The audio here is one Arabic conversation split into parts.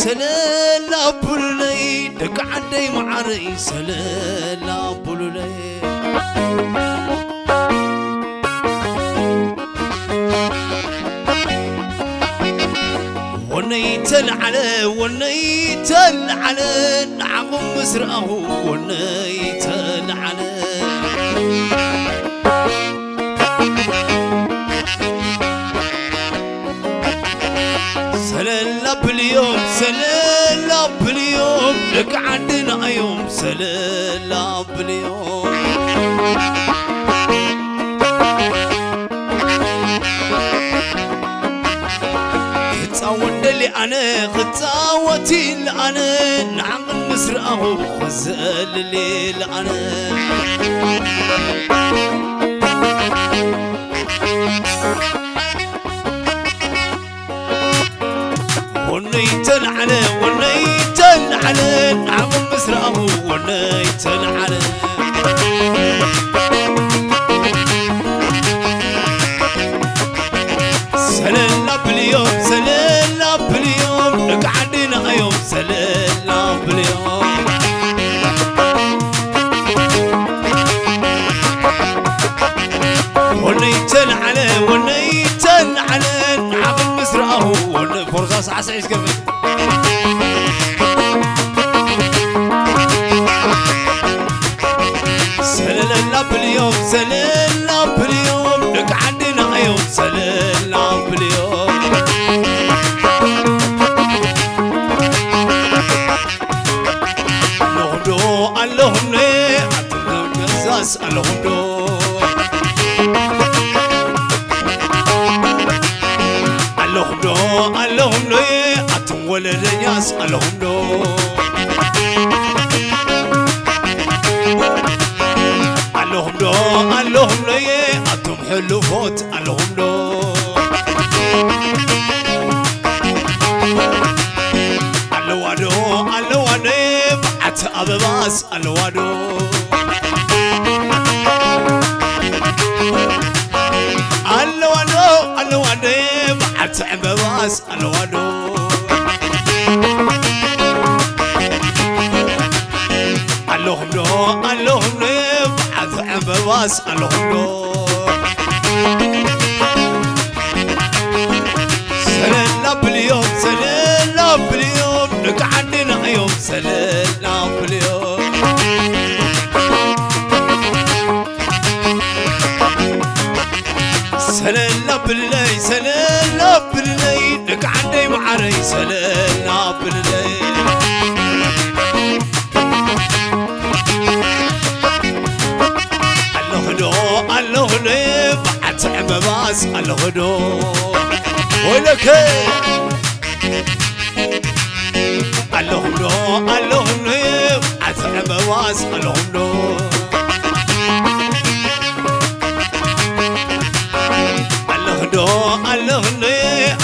سللا بولي دق عندي معري سللا بولي ونيت العلى نعم مسرعه ونيت العلى سللا باليوم لك عندنا يوم سللا باليوم ودلي أنا خطاوتي أنا نعم مسرعه خزل الليل أنا ونيت العلى نعم مسرعه ونيت العلى سللا باليوم لك عندنا يوم سللا باليوم ونيت العلى نعم مسرعه فرصة عسعيش كمان سللا باليوم لك عندنا يوم سللا باليوم اللهم لي أتلهم نساس اللهم دو اللهم لي أتم ولد ياس اللهم دو اللهم لي أتم حلو فوت اللهم دو اللوادو بعت أبباس اللوادو بعت أبباس اللوادو اللهم بعت أبباس اللوادو سللا باليوم لك عندنا يوم سللا باليوم سللا بالليل لك عندي معري سللا بالليل اللهدو بعت عباس اللهدو ولك اللهم أتعب واس اللهم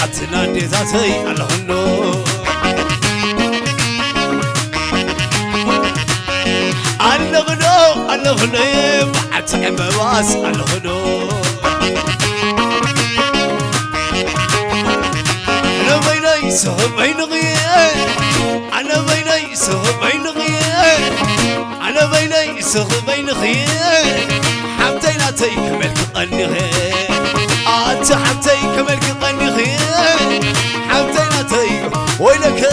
أتنادي ذاتي اللهم أتعب واس اللهم أنا بيني سهم بين غير أنا بيني سهم بين غير أنا بيني سهم بين خير حمتينا تيكمل قني خير حمتي كمل قني خير حمتينا تيك ويلك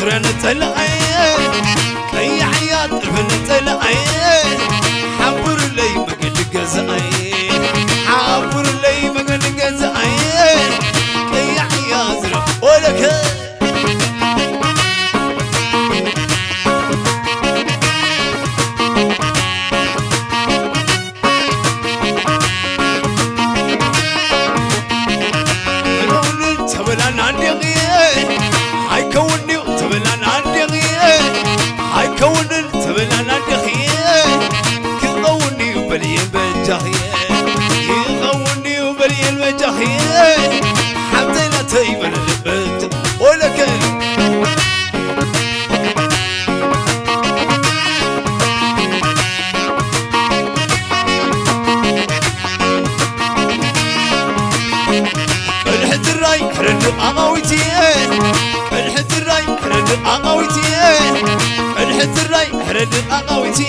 زرنت العين كي حياة بنت العين حبر لي مقد قزعين حبر لي مقد قزعين كي حياة زرنت ولك كون تبلان عندي خير كل قوني وبلي بجاهي قويتي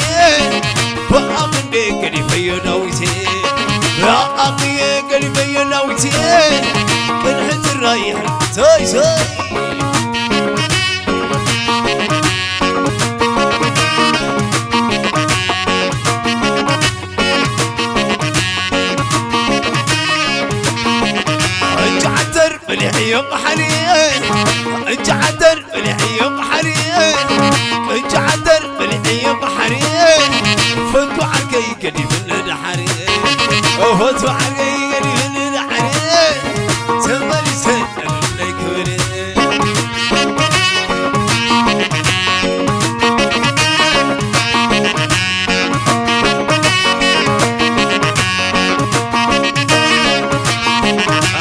بأقني قلبي ناويتي بأقني قلبي ناويتي كنحت الرايح ساي ساي اجعتر مليحي حنين اجعتر مليحي حنين اجعتر مليحي حنين فتو عرقي قدي من الحنين فتو عرقي قدي من الحنين تمالي سنة لك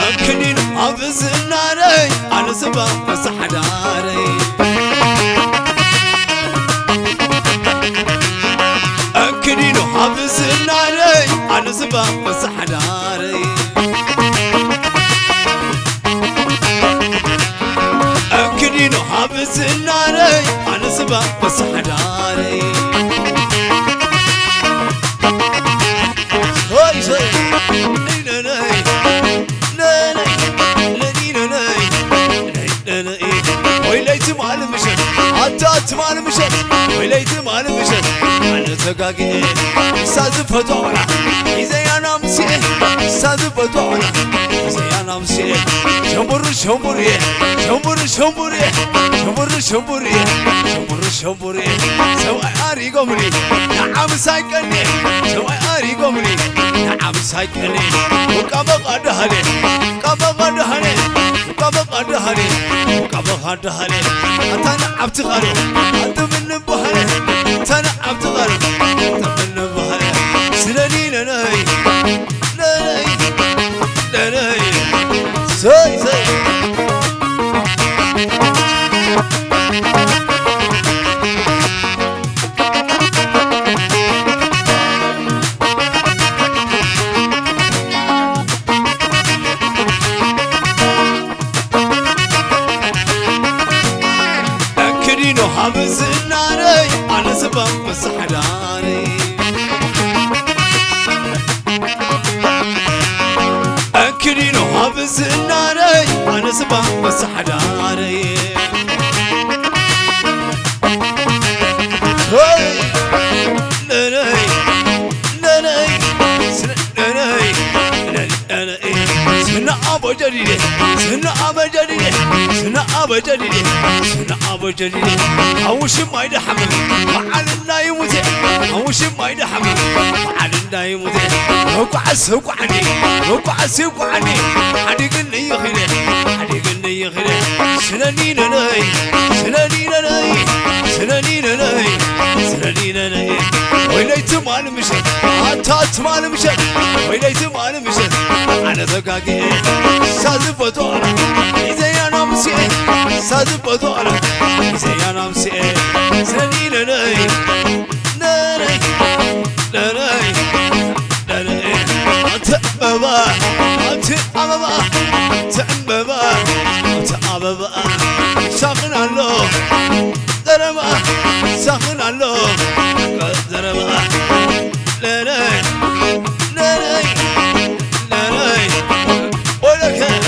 أكنين حافظ الناري على سبا مسحداري أكنين حافظ الناري على سبا مسحداري أكنين حافظ الناري على سبا مسحداري هاي شاي ويليت مال مشت عتات مال مشت ويليت مال مشت أنا تقاقي ساز فتونا إذا أنا مسيح ساز فتونا إذا أنا مسيح شمبر شمبري شمبر شمبري شمبر شمبري شمبر شمبري سوى أري قمري نعم سايكني سوى أري قمري نعم سايكني وكما قدهني كما قدهني كما قدهني كما قدهني أنا عبت غريب أنت من بحري أنا عبت غريب أنت من بحري سناني لناي لناي لناي ساي ساي حافظ الناري على سبب مسحداري أكرين حافظ الناري على سبب مسحداري هاي لناي لناي لناي لناي سنة أبو جديد سنة أبو جديد سنة أبو جديد سنة أبو جديد أوش ما يدحمل وعلى الناي متى أوش ما يدحمل وعلى الناي متى هو عس هو عني هو عس هو عني حدي قلني يخلي حدي قلني يخلي سناني لناي سناني لناي سناني لناي سناني لناي ويليت مال مشت عتات مال مشت ويليت مال مشت أنا ذكاكي ساز فتونا إذا أنا مسيح ساز فتونا إذا أنا مسيح سناني لناي لناي لناي لناي أنت بابا أنت أبابا أنت بابا أنت أبابا ساخن الله درما ساخن الله درما لناي لناي لناي ولك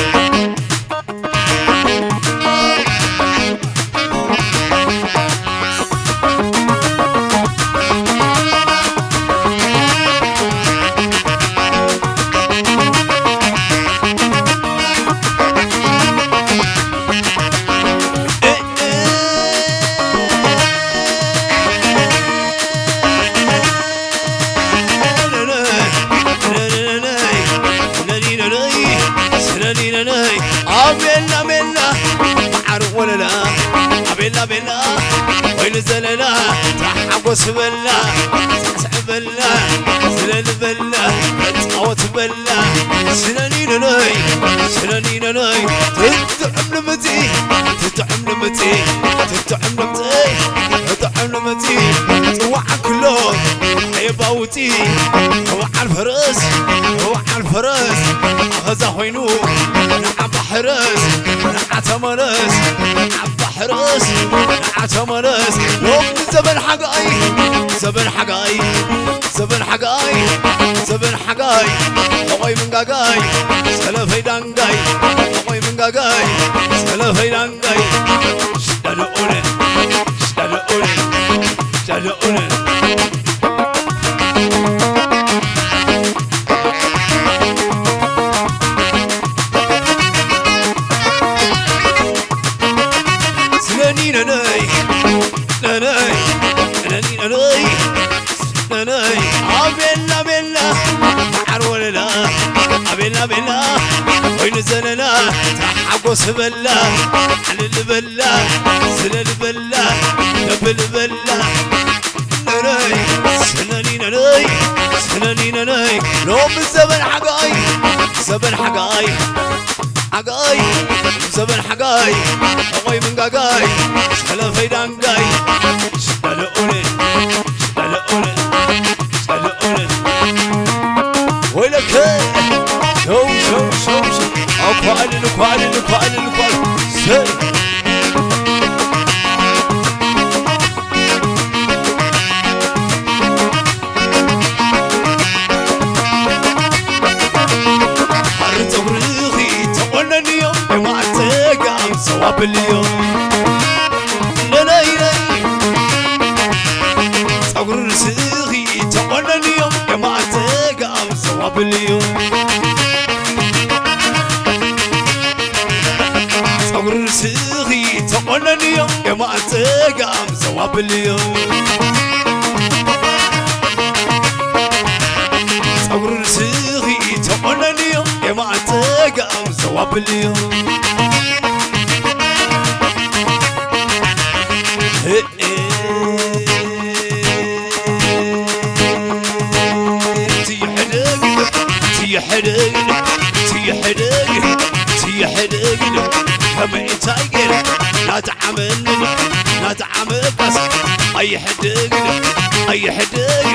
أبينا منا معروف ولا لا أبينا منا وين زلنا تحبس بلا تسحب بلا زلل بلا تقوت بلا سنانين ناي سنانين ناي تتعم لمتي تتعم لمتي تتعم لمتي تتعم لمتي توعى كله حيباوتي هو على الفرس هو على الفرس أخذ وينو نعب حرس نعت مرس نعب حرس نعت مرس زبن حقاي زبن حقاي زبن حقاي زبن حقاي حقاي من قاقاي سلفي دانقاي حقاي من قاقاي سلفي دانقاي شدنا أولن شدنا أولن شدنا أولن سنانين ناي ناي نانين ناي ناي عبنا بنا عرولنا عبنا بنا وين زلنا تحقوس بلا على البلا زل البلا نبل بلا ناي سنانين ناي سنانين ناي نوم الزمن حقاي زمن حقاي حقاي زمن حقاي حقاي من قاقاي سلفي دانقاي شدنا أولن شدنا أولن شدنا أولن ويلك شو شو شو شو أقوال الأقوال الأقوال الأقوال سي صواب اليوم نلاي صقر رسخي تقولنا اليوم يا ما تقام صواب اليوم صقر رسخي تقولنا اليوم يا ما تقام صواب اليوم صقر رسخي تقولنا اليوم يا ما تقام صواب اليوم تي حدق هم يتايقر لا تعمل لا تعمل بس اي حدق اي حدق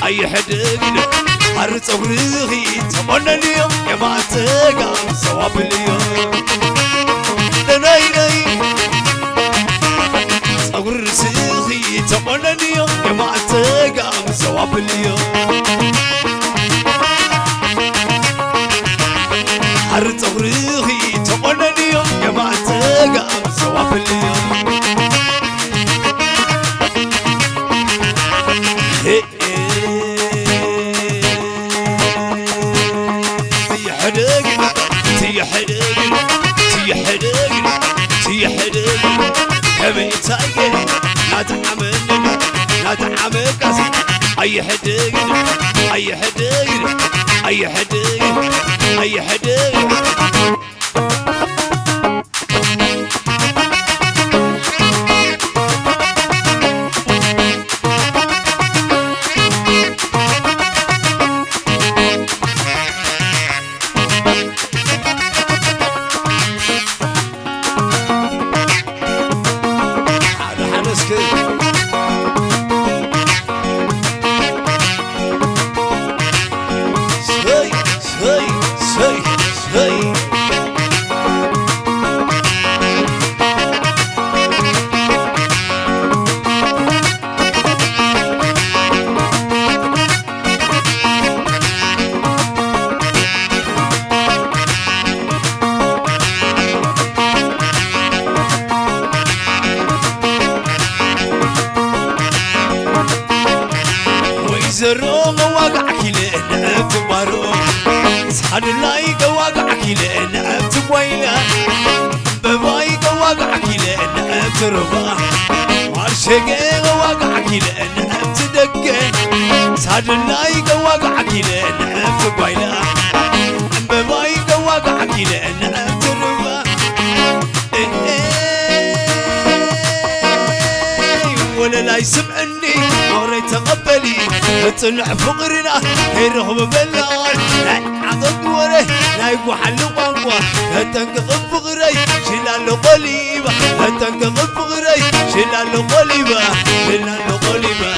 اي حدق حرص اغريغي تمنى اليوم يا ما تقام صواب اليوم ناي ناي صقر رسيخي تمنى اليوم يا ما تقام صواب اليوم حرت أغريغي تقولنا اليوم يا ما تقام صواب اليوم تي حدق تي حدق تي حدق تي حدق هم يتايقن لا تعمل لا تعمل قص أي حدق أي حدق أي حدق أي حدق زروم واقعك لأن أبتبارو صحن لايق واقعك لأن أبتبوينا ببايق واقعك لأن أبتربا مارشق واقعك لأن أبتدق صحن لايق واقعك لأن أبتبوينا ببايق واقعك لأن أبتربا ولا لا يسمعني وري تقبلي وطلع فقرنا هيرهم بلان عضد وري لا يقوى حل قنقوى هتنقض فقري شلال قليبة هتنقض فقري شلال قليبة شلال قليبة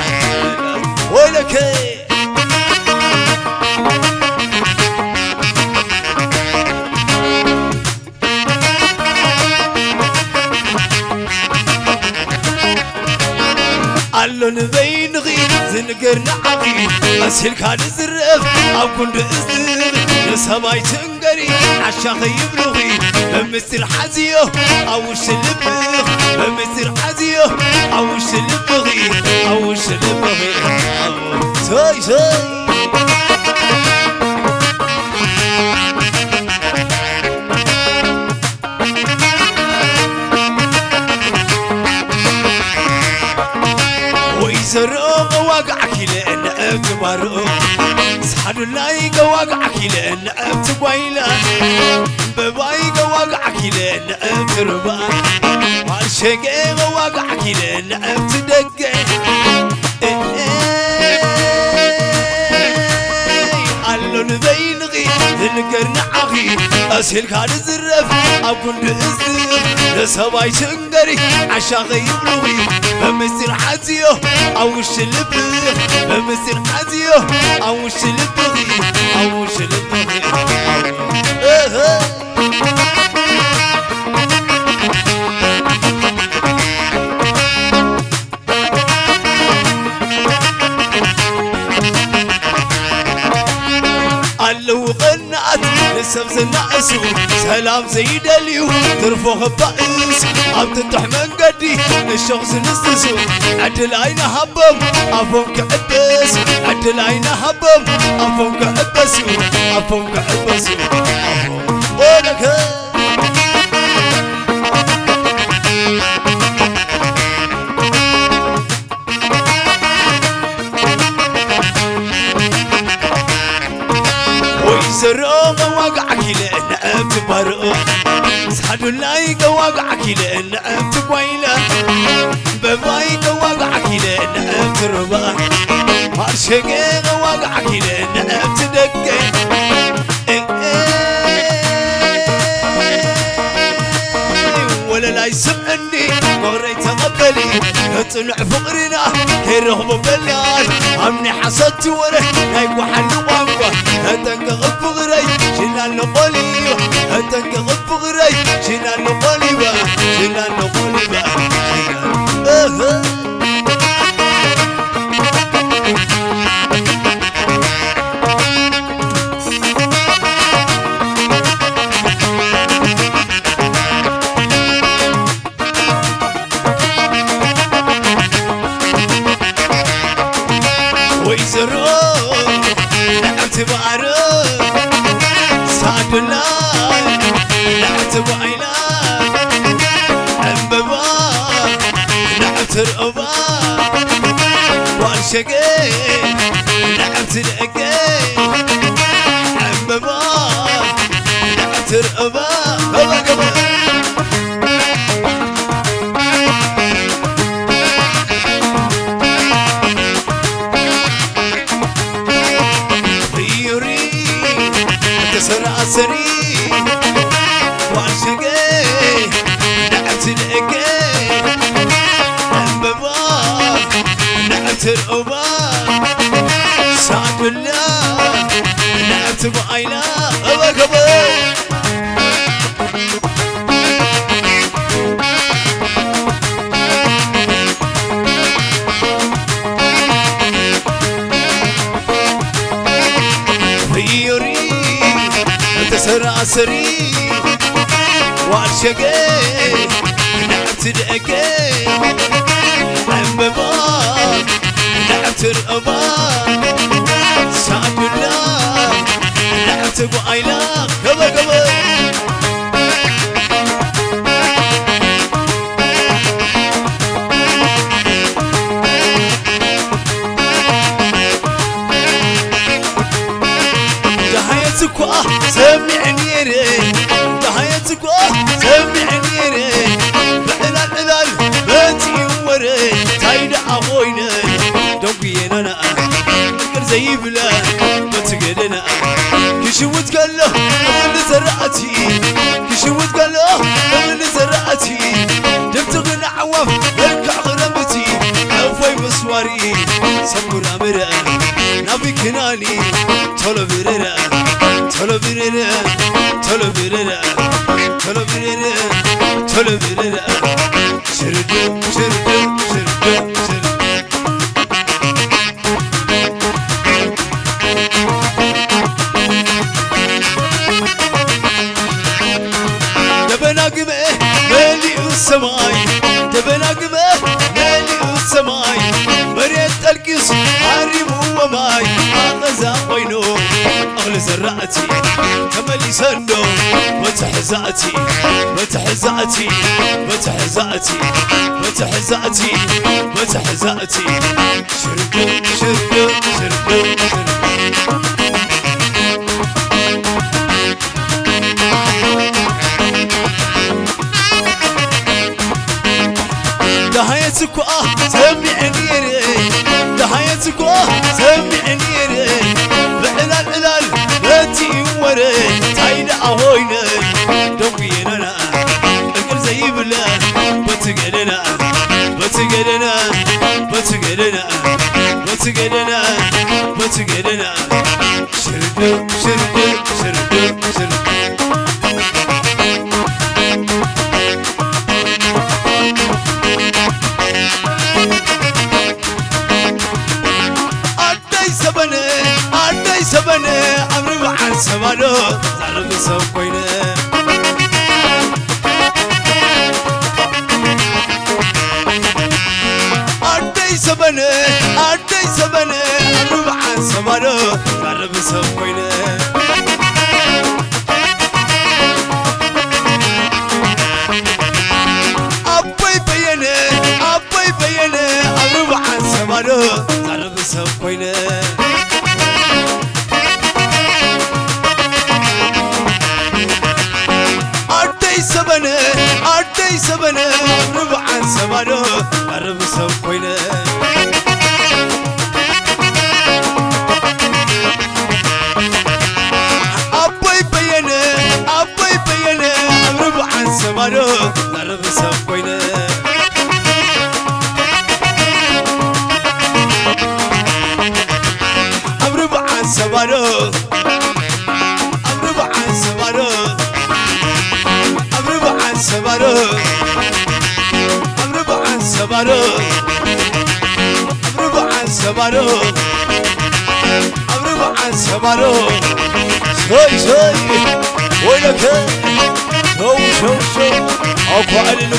ولك علون بينغي زنقرنا عقي أسهل كان الزرف أو كنت أزدغ نسماي تنقري عشاقي يبلغي بمثل حزيه أو الشلبغ بمثل حزيه أو الشلبغي أو الشلبغي ساي ساي ويزرق واقعك لأن أبتبارق صحن اللايق واقعك لأن أبتبايلا ببايق واقعك لأن أبتربا والشقيق واقعك لأن أبتدق علون بينغي ذنقرنا عقي أسهل كان الزرف أكون بإزدغ لسباي تنقري عشاقي يبلغي بمثل حزيه أو الشلبغ بمثل حزيه أو الشلبغي أو الشلبغي قالوا قنعت لسه زنعسو سلام زيد اليو ترفوه بائس عم تتح من قدي الشخص نستسو عدل عين هبم أفهم كعبس عدل عين هبم أفهم كعبسو أفهم كعبسو ولك ويزرق واقعك لأن أبتبارق صحن اللايق واقعك لأن أبتبايلا ببايق واقعك لأن أبتربا هالشقيق واقعك لأن أبتدق ولا لا يسمعني مغري تقبلي اطلع فقرنا كي رغب بلال عمني حصدت وره هاي وحل وانقوى هتنك غب غري شنان نقولي هتنك غب غري شنان نقولي شنان نقولي ويزرق نعت بعرق سعد الله نعت بعيلا أنببا نعت رقبا والشقي نعت لقي أنببا نعت رقبا سري والشقي نعت لقي أنببا نعت رقبا سعد الله نعت بعيلا سراسري والشقي نعت لقي أنببا نعت رقبا سعد الله نعت بعيلا كبا سمعني ري دهيتك سمعني ري بعلال علال باتي وري تايد عوينا دوبينا انا فكر زي بلا بتقدنا كشوت قال له من زرعتي كشوت قال له من زرعتي دبتغن عواف بركع غربتي عفوي مسواري سمر امرا نبي كناني طلو بررا طلو بررا طلو بررا طلو بررا طلو بررا شردو شردو شردو شردو قلقس عريم وماي غزا وينو أغلى زرعتي تملي سنو بتحزاتي بتحزاتي بتحزاتي بتحزاتي بتحزاتي شربو شربو شربو دهايتك سمعني دهايتك سمعني بعلال علال باتي وري تايدا هوينا دوبينا القل زي بلا بتقلنا بتقلنا بتقلنا بتقلنا بتقلنا شردو شردو شردو شردو سبنا عمري وعن سبانو زعلب سوقينا أدي سبنا عمري وعن سبانو زعلب سوقينا أبوي بينا عمري وعن سبانو زعلب سوقينا أدي سبنا ربع سبانو عرب سوقينا أبوي بينا ربع سبانو عرب سوقينا ربع سبانو ربع سبانو سبارو أمرو بعن سبارو أمرو بعن سبارو أمرو بعن سبارو شوي وينك شو أو قائل